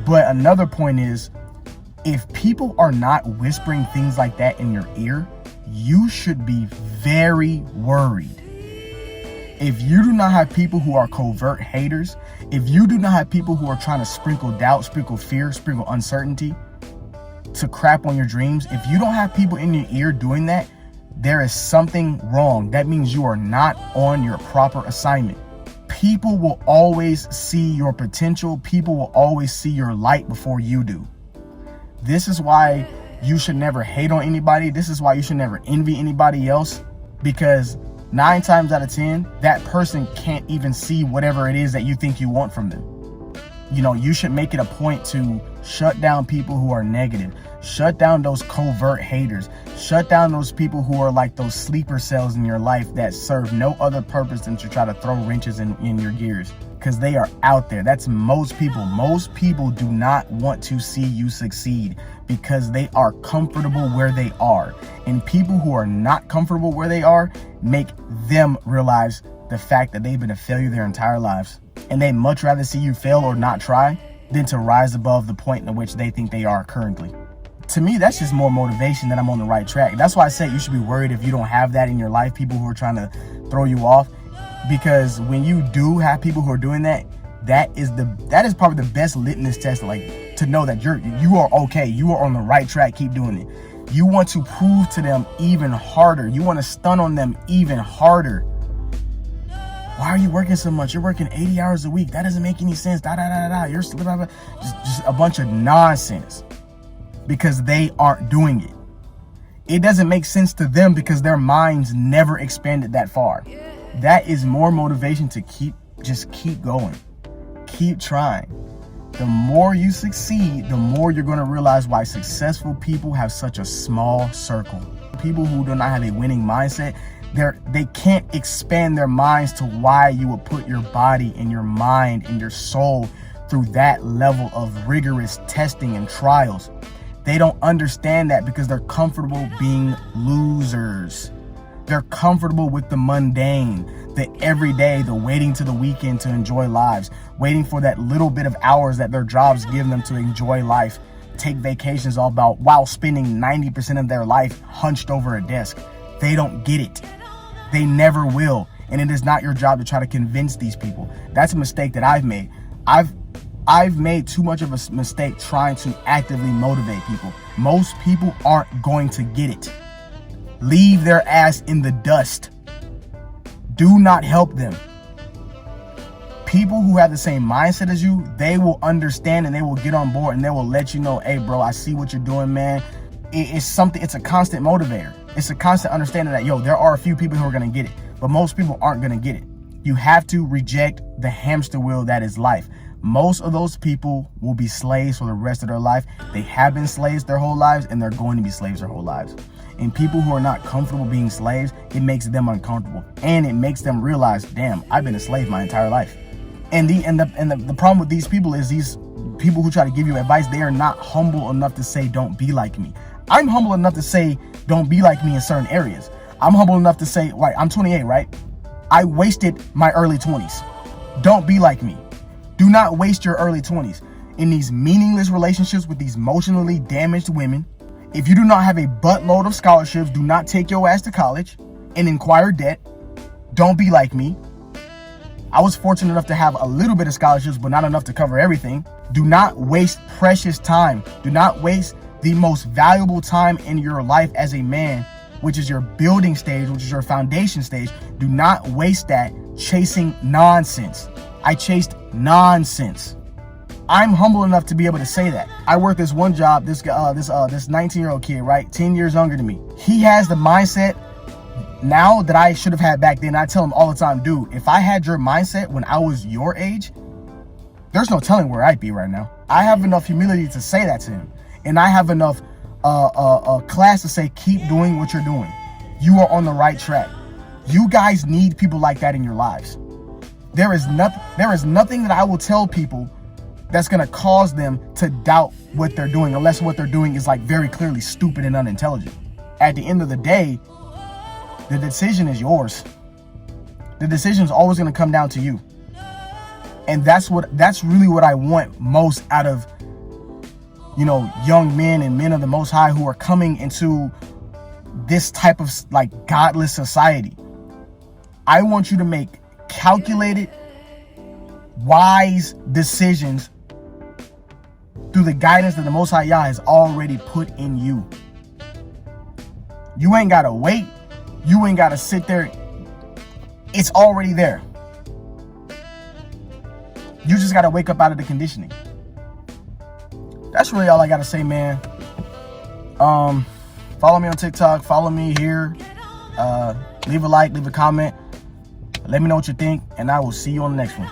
But another point is, if people are not whispering things like that in your ear, you should be very worried. If you do not have people who are covert haters, if you do not have people who are trying to sprinkle doubt, sprinkle fear, sprinkle uncertainty to crap on your dreams, if you don't have people in your ear doing that, there is something wrong. That means you are not on your proper assignment. People will always see your potential. People will always see your light before you do. This is why you should never hate on anybody. This is why you should never envy anybody else, because 9 times out of 10, that person can't even see whatever it is that you think you want from them. You know, you should make it a point to shut down people who are negative. Shut down those covert haters. Shut down those people who are like those sleeper cells in your life that serve no other purpose than to try to throw wrenches in your gears. Because they are out there. That's most people. Most people do not want to see you succeed because they are comfortable where they are. And people who are not comfortable where they are make them realize the fact that they've been a failure their entire lives. And they much rather see you fail or not try than to rise above the point in which they think they are currently. To me, that's just more motivation that I'm on the right track. That's why I say you should be worried if you don't have that in your life, people who are trying to throw you off. Because when you do have people who are doing that, that is probably the best litmus test, like, to know that you are okay. You are on the right track. Keep doing it. You want to prove to them even harder. You want to stun on them even harder. Why are you working so much? You're working 80 hours a week. That doesn't make any sense. You're just a bunch of nonsense because they aren't doing it. It doesn't make sense to them because their minds never expanded that far. That is more motivation to keep going. Keep trying. The more you succeed, the more you're going to realize why successful people have such a small circle. People who do not have a winning mindset, they can't expand their minds to why you would put your body and your mind and your soul through that level of rigorous testing and trials. They don't understand that because they're comfortable being losers. They're comfortable with the mundane, the everyday, the waiting to the weekend to enjoy lives, waiting for that little bit of hours that their jobs give them to enjoy life, take vacations all about while spending 90% of their life hunched over a desk. They don't get it. They never will. And it is not your job to try to convince these people. That's a mistake that I've made. I've made too much of a mistake trying to actively motivate people. Most people aren't going to get it. Leave their ass in the dust. Do not help them. People who have the same mindset as you, they will understand and they will get on board and they will let you know, hey bro, I see what you're doing, man. It's a constant motivator. It's a constant understanding that, yo, there are a few people who are going to get it, but most people aren't going to get it. You have to reject the hamster wheel that is life. Most of those people will be slaves for the rest of their life. They have been slaves their whole lives and they're going to be slaves their whole lives. And people who are not comfortable being slaves, it makes them uncomfortable. And it makes them realize, damn, I've been a slave my entire life. And the problem with these people is these people who try to give you advice, they are not humble enough to say, don't be like me. I'm humble enough to say, don't be like me in certain areas. I'm humble enough to say, right, I'm 28, right? I wasted my early 20s. Don't be like me. Do not waste your early 20s in these meaningless relationships with these emotionally damaged women. If you do not have a buttload of scholarships, do not take your ass to college and acquire debt. Don't be like me. I was fortunate enough to have a little bit of scholarships, but not enough to cover everything. Do not waste precious time. Do not waste the most valuable time in your life as a man, which is your building stage, which is your foundation stage. Do not waste that chasing nonsense. I chased nonsense. I'm humble enough to be able to say that. I work this one job, this 19-year-old kid, right? 10 years younger than me. He has the mindset now that I should have had back then. I tell him all the time, dude, if I had your mindset when I was your age, there's no telling where I'd be right now. I have enough humility to say that to him. And I have enough class to say, keep doing what you're doing. You are on the right track. You guys need people like that in your lives. There is nothing that I will tell people that's going to cause them to doubt what they're doing, unless what they're doing is like very clearly stupid and unintelligent. At the end of the day, the decision is yours. The decision is always going to come down to you. And that's really what I want most out of young men and men of the Most High who are coming into this type of like godless society. I want you to make calculated, wise decisions through the guidance that the Most High Yah has already put in you. You ain't gotta wait. You ain't gotta sit there. It's already there. You just gotta wake up out of the conditioning. That's really all I gotta say, man. Follow me on TikTok. Follow me here. Leave a like, leave a comment. Let me know what you think, and I will see you on the next one.